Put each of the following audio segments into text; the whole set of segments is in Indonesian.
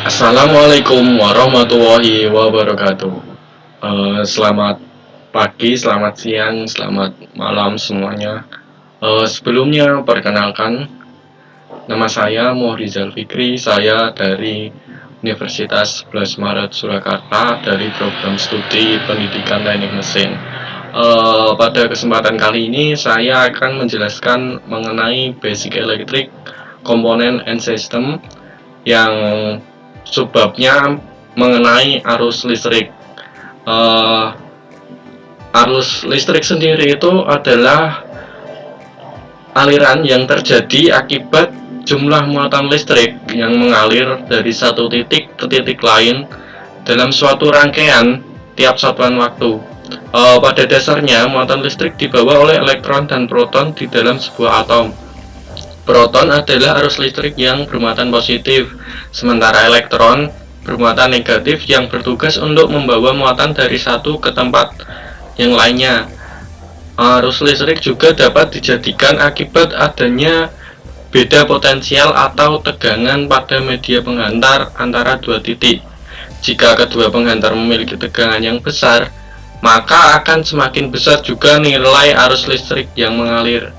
Assalamualaikum warahmatullahi wabarakatuh. Selamat pagi, selamat siang, selamat malam semuanya. Sebelumnya perkenalkan, nama saya Muhrizal Fikri. Saya dari Universitas 11 Maret Surakarta dari program studi Pendidikan Teknik Mesin. Pada kesempatan kali ini saya akan menjelaskan mengenai Basic Electric Component and System yang subbabnya mengenai arus listrik. Uh, Arus listrik sendiri itu adalah aliran yang terjadi akibat jumlah muatan listrik yang mengalir dari satu titik ke titik lain dalam suatu rangkaian tiap satuan waktu. Pada dasarnya, muatan listrik dibawa oleh elektron dan proton di dalam sebuah atom. Proton adalah arus listrik yang bermuatan positif, sementara elektron bermuatan negatif yang bertugas untuk membawa muatan dari satu ke tempat yang lainnya. Arus listrik juga dapat dijadikan akibat adanya beda potensial atau tegangan pada media penghantar antara dua titik. Jika kedua penghantar memiliki tegangan yang besar, maka akan semakin besar juga nilai arus listrik yang mengalir.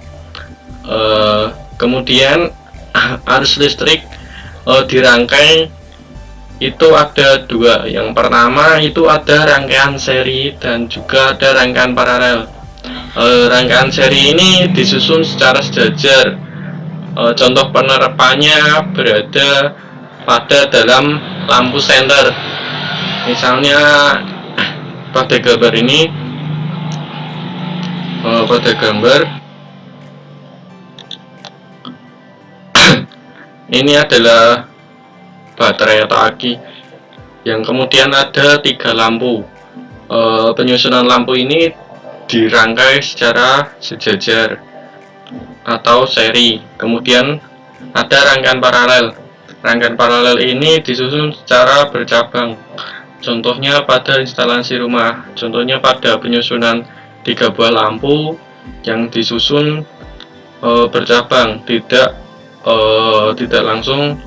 Kemudian arus listrik dirangkai itu ada dua. Yang pertama itu ada rangkaian seri dan juga ada rangkaian paralel. Rangkaian seri ini disusun secara sejajar. Contoh penerapannya berada pada dalam lampu senter. Misalnya pada gambar ini, pada gambar ini adalah baterai atau aki yang kemudian ada 3 lampu. Penyusunan lampu ini dirangkai secara sejajar atau seri. Kemudian ada rangkaian paralel. Rangkaian paralel ini disusun secara bercabang. Contohnya pada instalasi rumah. Contohnya pada penyusunan 3 buah lampu yang disusun bercabang, tidak langsung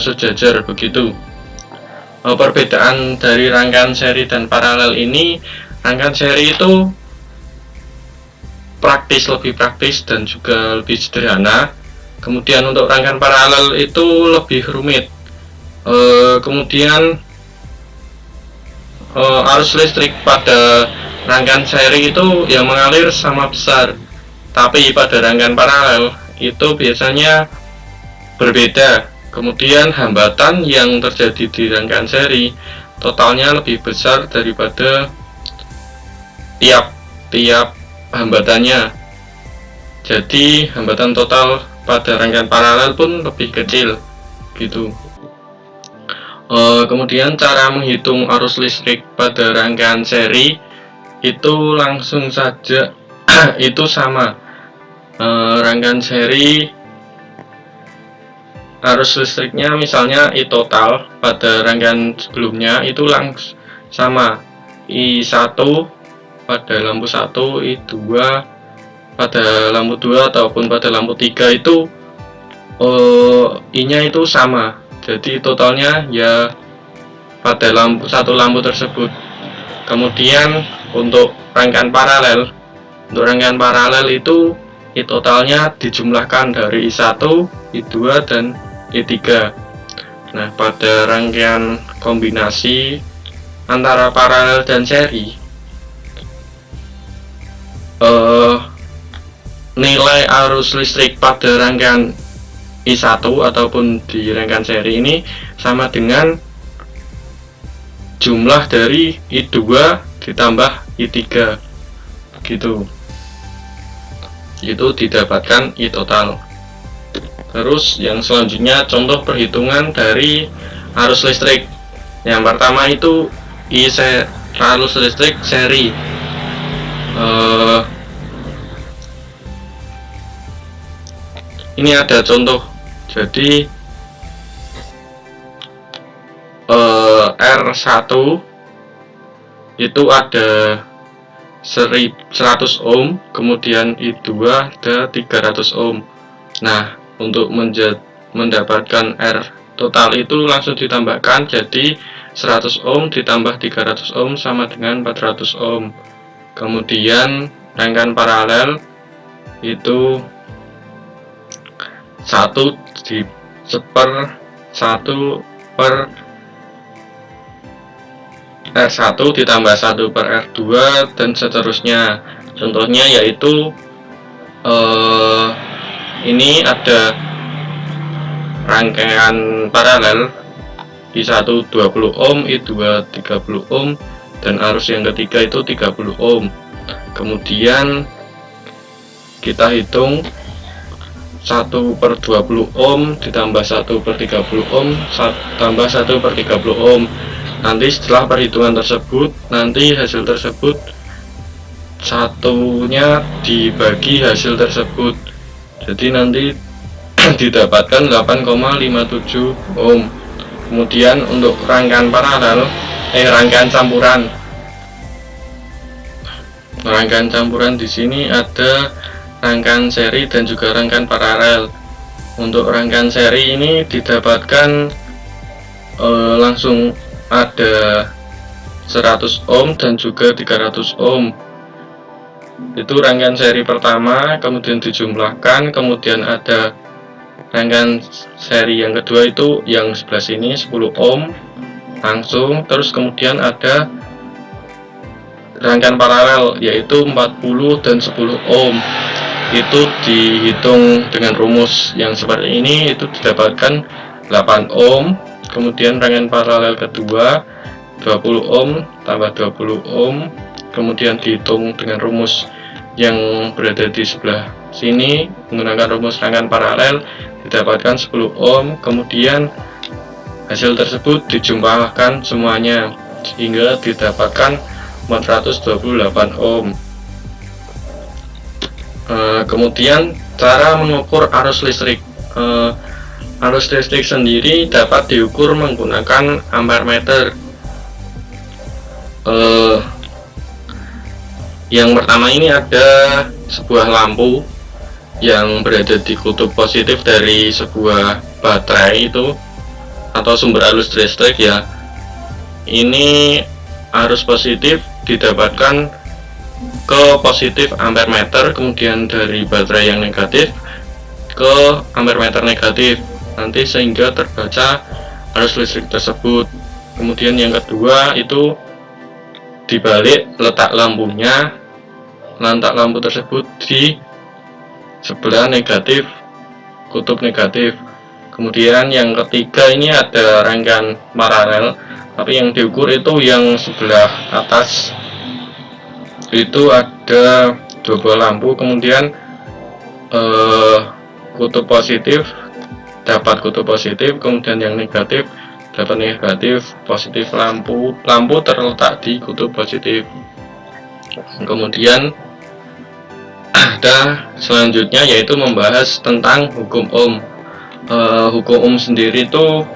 sejajar begitu. Perbedaan dari rangkaian seri dan paralel ini, rangkaian seri itu lebih praktis dan juga lebih sederhana. Kemudian untuk rangkaian paralel itu lebih rumit. Kemudian arus listrik pada rangkaian seri itu yang mengalir sama besar, tapi pada rangkaian paralel itu biasanya berbeda. Kemudian hambatan yang terjadi di rangkaian seri totalnya lebih besar daripada tiap hambatannya. Jadi hambatan total pada rangkaian paralel pun lebih kecil gitu. Kemudian cara menghitung arus listrik pada rangkaian seri itu langsung saja itu sama. Rangkaian seri arus listriknya misalnya I total pada rangkaian sebelumnya itu langsung sama I1 pada lampu 1, I2 pada lampu 2 ataupun pada lampu 3 itu I-nya itu sama. Jadi totalnya ya pada satu lampu tersebut. Kemudian untuk rangkaian paralel itu I totalnya dijumlahkan dari I1, I2 dan I3. Nah, pada rangkaian kombinasi antara paralel dan seri, nilai arus listrik pada rangkaian I1 ataupun di rangkaian seri ini sama dengan jumlah dari I2 ditambah I3 gitu. Itu didapatkan I total. Terus yang selanjutnya contoh perhitungan dari arus listrik. Yang pertama itu arus listrik seri. Ini ada contoh. Jadi R1 itu ada 100 ohm, kemudian I2 ada 300 ohm. Nah, untuk mendapatkan R total itu langsung ditambahkan, jadi 100 ohm ditambah 300 ohm sama dengan 400 ohm. Kemudian rangkaian paralel itu 1 per R1 ditambah 1 per R2 dan seterusnya. Contohnya yaitu ini ada rangkaian paralel I1 20 ohm, I2 30 ohm, dan arus yang ketiga itu 30 ohm. Kemudian kita hitung 1 per 20 ohm ditambah 1 per 30 ohm tambah 1 per 30 ohm. Nanti setelah perhitungan tersebut, nanti hasil tersebut satunya dibagi hasil tersebut, jadi nanti didapatkan 8,57 ohm. Kemudian untuk rangkaian paralel, rangkaian campuran di sini ada rangkaian seri dan juga rangkaian paralel. Untuk rangkaian seri ini didapatkan langsung ada 100 ohm dan juga 300 ohm. Itu rangkaian seri pertama, kemudian dijumlahkan, kemudian ada rangkaian seri yang kedua itu yang sebelah sini 10 ohm langsung, terus kemudian ada rangkaian paralel yaitu 40 dan 10 ohm. Itu dihitung dengan rumus yang seperti ini, itu didapatkan 8 ohm. Kemudian rangkaian paralel kedua 20 ohm tambah 20 ohm, kemudian dihitung dengan rumus yang berada di sebelah sini menggunakan rumus rangkaian paralel, didapatkan 10 ohm. Kemudian hasil tersebut dijumlahkan semuanya sehingga didapatkan 428 ohm. Kemudian cara mengukur arus listrik. Arus listrik sendiri dapat diukur menggunakan ampere meter. Yang pertama ini ada sebuah lampu yang berada di kutub positif dari sebuah baterai itu atau sumber arus listrik ya. Ini arus positif didapatkan ke positif ampere meter, kemudian dari baterai yang negatif ke ampere meter negatif, nanti sehingga terbaca arus listrik tersebut. Kemudian yang kedua itu dibalik letak lampunya, letak lampu tersebut di sebelah negatif, kutub negatif. Kemudian yang ketiga ini ada rangkaian paralel, tapi yang diukur itu yang sebelah atas, itu ada dua buah lampu, kemudian kutub positif dapat kutub positif, kemudian yang negatif dapat negatif positif. Lampu terletak di kutub positif. Kemudian ada selanjutnya yaitu membahas tentang hukum ohm. Hukum ohm sendiri itu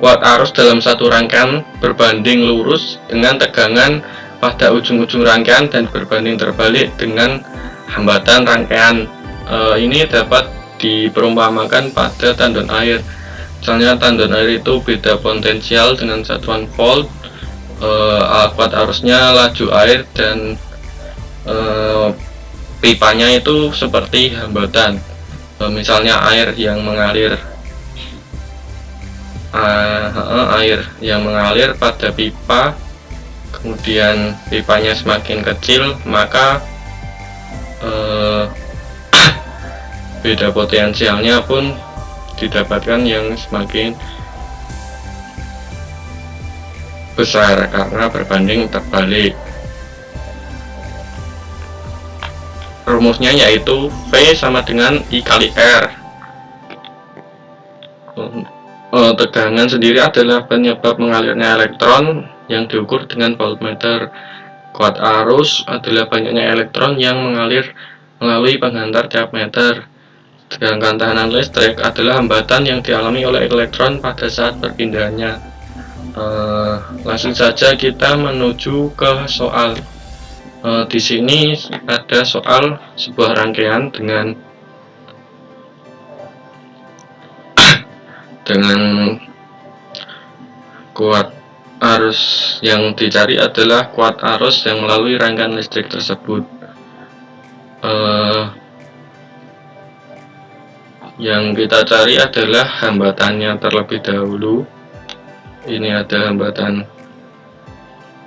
kuat arus dalam satu rangkaian berbanding lurus dengan tegangan pada ujung-ujung rangkaian dan berbanding terbalik dengan hambatan rangkaian. Ini dapat diperumpamakan pada tandon air. Misalnya tandon air itu beda potensial dengan satuan volt, kuat arusnya, laju air, dan pipanya itu seperti hambatan. Misalnya air yang mengalir pada pipa, kemudian pipanya semakin kecil, maka beda potensialnya pun didapatkan yang semakin besar karena berbanding terbalik. Rumusnya yaitu V sama dengan I kali R. Tegangan sendiri adalah penyebab mengalirnya elektron yang diukur dengan voltmeter. Kuat arus adalah banyaknya elektron yang mengalir melalui penghantar tiap meter. Sedangkan tekanan listrik adalah hambatan yang dialami oleh elektron pada saat perpindahannya. Langsung saja kita menuju ke soal. Di sini ada soal sebuah rangkaian dengan Kuat arus yang dicari adalah kuat arus yang melalui rangkaian listrik tersebut. Yang kita cari adalah hambatannya terlebih dahulu. Ini ada hambatan,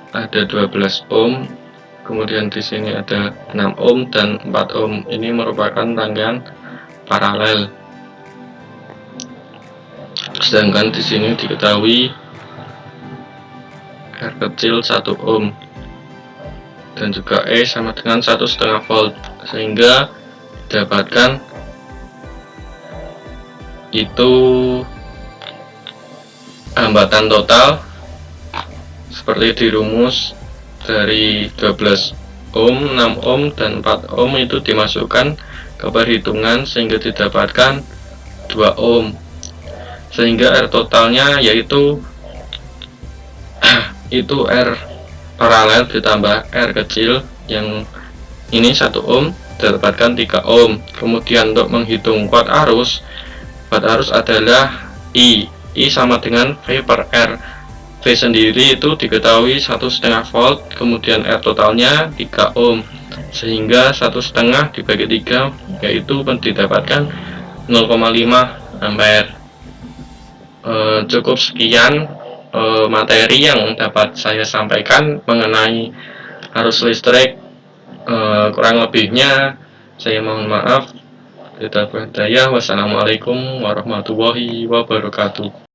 ada 12 ohm, kemudian di sini ada 6 ohm dan 4 ohm. Ini merupakan rangkaian paralel. Sedangkan di sini diketahui R kecil 1 ohm dan juga E sama dengan 1,5 volt, sehingga didapatkan itu hambatan total seperti dirumus dari 12 ohm, 6 ohm dan 4 ohm itu dimasukkan ke perhitungan sehingga didapatkan 2 ohm, sehingga R totalnya yaitu itu R paralel ditambah R kecil yang ini 1 ohm didapatkan 3 ohm. Kemudian untuk menghitung kuat arus adalah I sama dengan V per R. V sendiri itu diketahui 1,5 volt, kemudian R totalnya 3 ohm, sehingga 1,5 dibagi 3 yaitu didapatkan 0,5 ampere. Cukup sekian materi yang dapat saya sampaikan mengenai arus listrik. Kurang lebihnya saya mohon maaf. Wassalamualaikum warahmatullahi wabarakatuh.